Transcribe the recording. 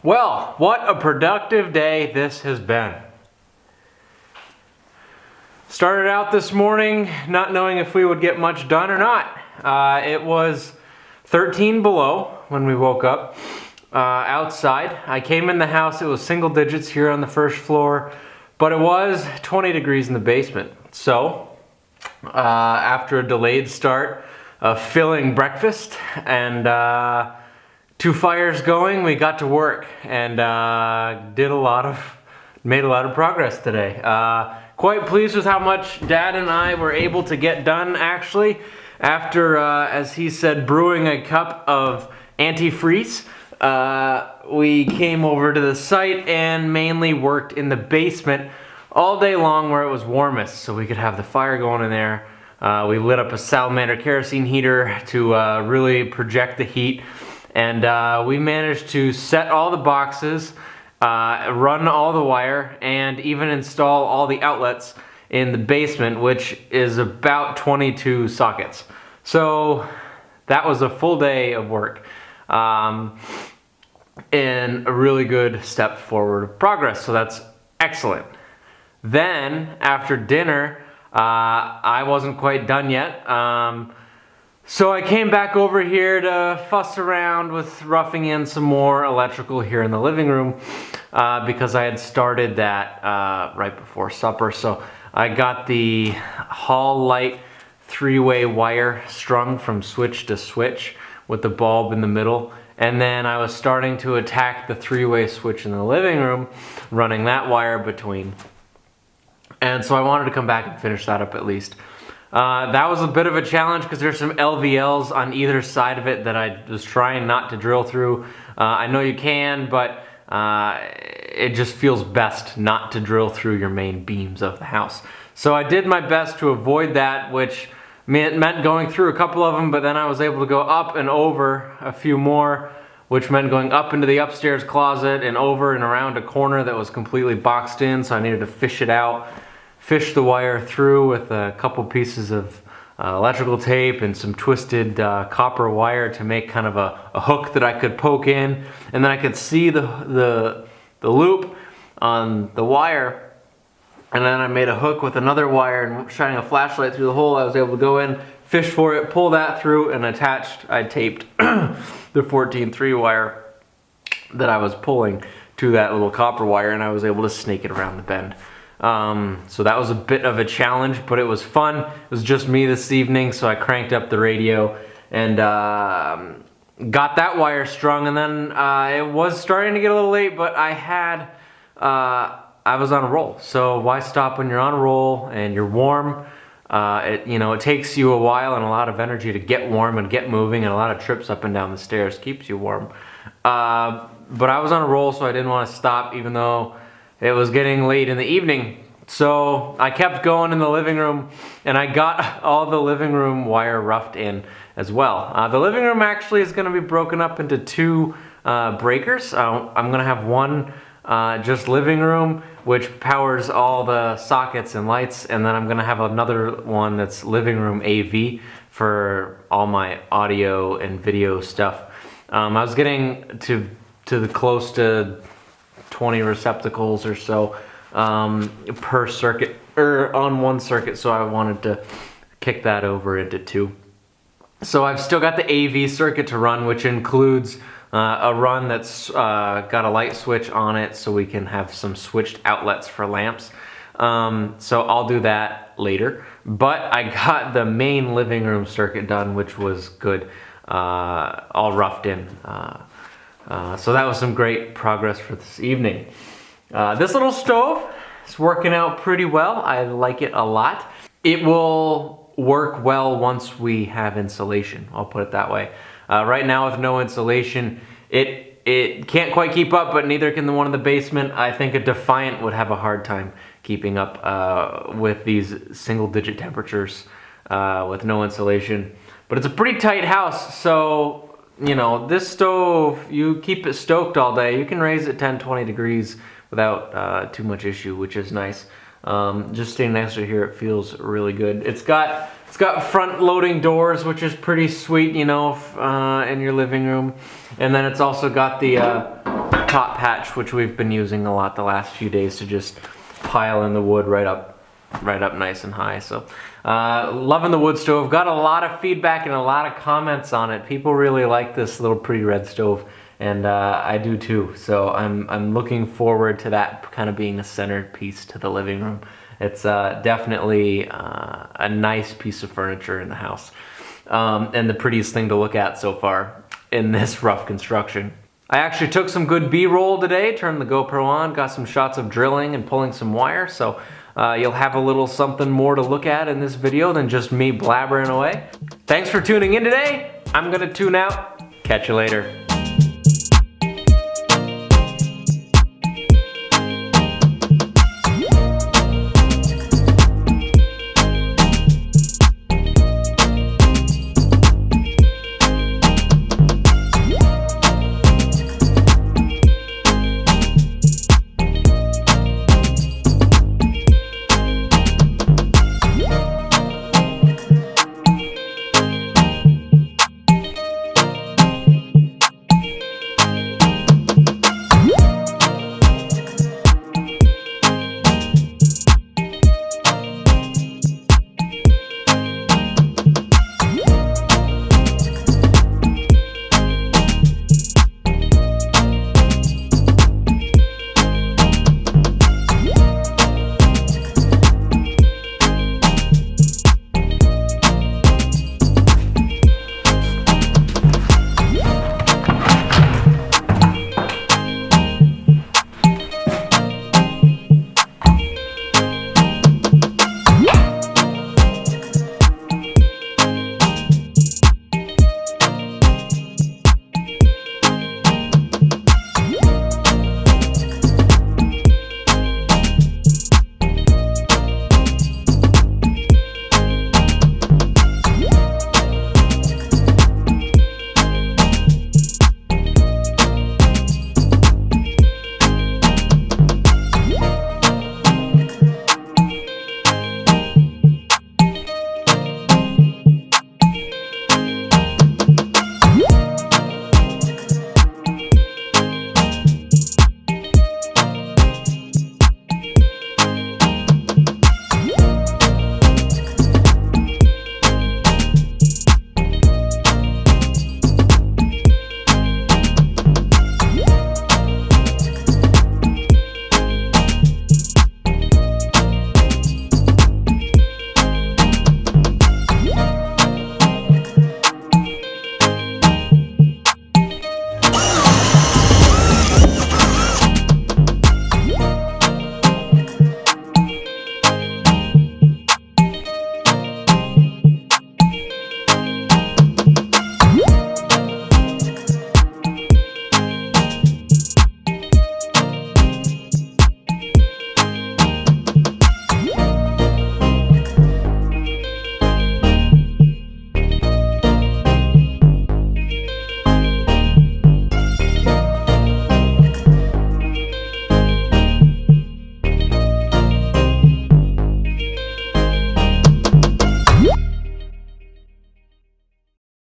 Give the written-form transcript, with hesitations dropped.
Well, what a productive day this has been. Started out this morning not knowing if we would get much done or not. It was 13 below when we woke up outside. I came in the house, it was single digits here on the first floor, but it was 20 degrees in the basement. So, after a delayed start of filling breakfast and 2 fires going, we got to work and made a lot of progress today. Quite pleased with how much Dad and I were able to get done actually after, as he said, brewing a cup of antifreeze. We came over to the site and mainly worked in the basement all day long where it was warmest so we could have the fire going in there. We lit up a salamander kerosene heater to really project the heat. And we managed to set all the boxes, run all the wire, and even install all the outlets in the basement, which is about 22 sockets. So that was a full day of work and a really good step forward of progress. So that's excellent. Then after dinner, I wasn't quite done yet. So I came back over here to fuss around with roughing in some more electrical here in the living room because I had started that right before supper. So I got the hall light 3-way wire strung from switch to switch with the bulb in the middle. And then I was starting to attack the 3-way switch in the living room, running that wire between. And so I wanted to come back and finish that up at least. That was a bit of a challenge because there's some LVLs on either side of it that I was trying not to drill through. I know you can, but it just feels best not to drill through your main beams of the house. So I did my best to avoid that, which meant going through a couple of them, but then I was able to go up and over a few more, which meant going up into the upstairs closet and over and around a corner that was completely boxed in, so I needed to fish it out. Fish the wire through with a couple pieces of electrical tape and some twisted copper wire to make kind of a hook that I could poke in, and then I could see the loop on the wire, and then I made a hook with another wire and shining a flashlight through the hole. I was able to go in, fish for it, pull that through, and I taped the 14-3 wire that I was pulling to that little copper wire, and I was able to snake it around the bend. So that was a bit of a challenge, but it was fun. It was just me this evening, so I cranked up the radio and got that wire strung, and then it was starting to get a little late, but I was on a roll. So why stop when you're on a roll and you're warm? It takes you a while and a lot of energy to get warm and get moving, and a lot of trips up and down the stairs keeps you warm. But I was on a roll, so I didn't want to stop even though it was getting late in the evening. So I kept going in the living room, and I got all the living room wire roughed in as well. The living room actually is going to be broken up into 2 breakers. I'm going to have one just living room, which powers all the sockets and lights, and then I'm going to have another one that's living room AV for all my audio and video stuff. I was getting to the close to 20 receptacles or so per circuit, or on one circuit, so I wanted to kick that over into 2. So I've still got the AV circuit to run, which includes a run that's got a light switch on it so we can have some switched outlets for lamps. So I'll do that later. But I got the main living room circuit done, which was good, all roughed in. So that was some great progress for this evening. This little stove is working out pretty well. I like it a lot. It will work well once we have insulation, I'll put it that way. Right now with no insulation, it can't quite keep up, but neither can the one in the basement. I think a Defiant would have a hard time keeping up with these single-digit temperatures with no insulation. But it's a pretty tight house, so this stove, you keep it stoked all day. You can raise it 10-20 degrees without too much issue, which is nice. Just staying next to here, it feels really good. It's got front loading doors, which is pretty sweet, in your living room. And then it's also got the top hatch, which we've been using a lot the last few days to just pile in the wood right up nice and high. So loving the wood stove. Got a lot of feedback and a lot of comments on it. People really like this little pretty red stove, and I do too. So I'm looking forward to that kind of being a centered piece to the living room. It's definitely a nice piece of furniture in the house, and the prettiest thing to look at so far in this rough construction. I actually took some good B-roll today, turned the GoPro on, got some shots of drilling and pulling some wire, so you'll have a little something more to look at in this video than just me blabbering away. Thanks for tuning in today. I'm gonna tune out. Catch you later.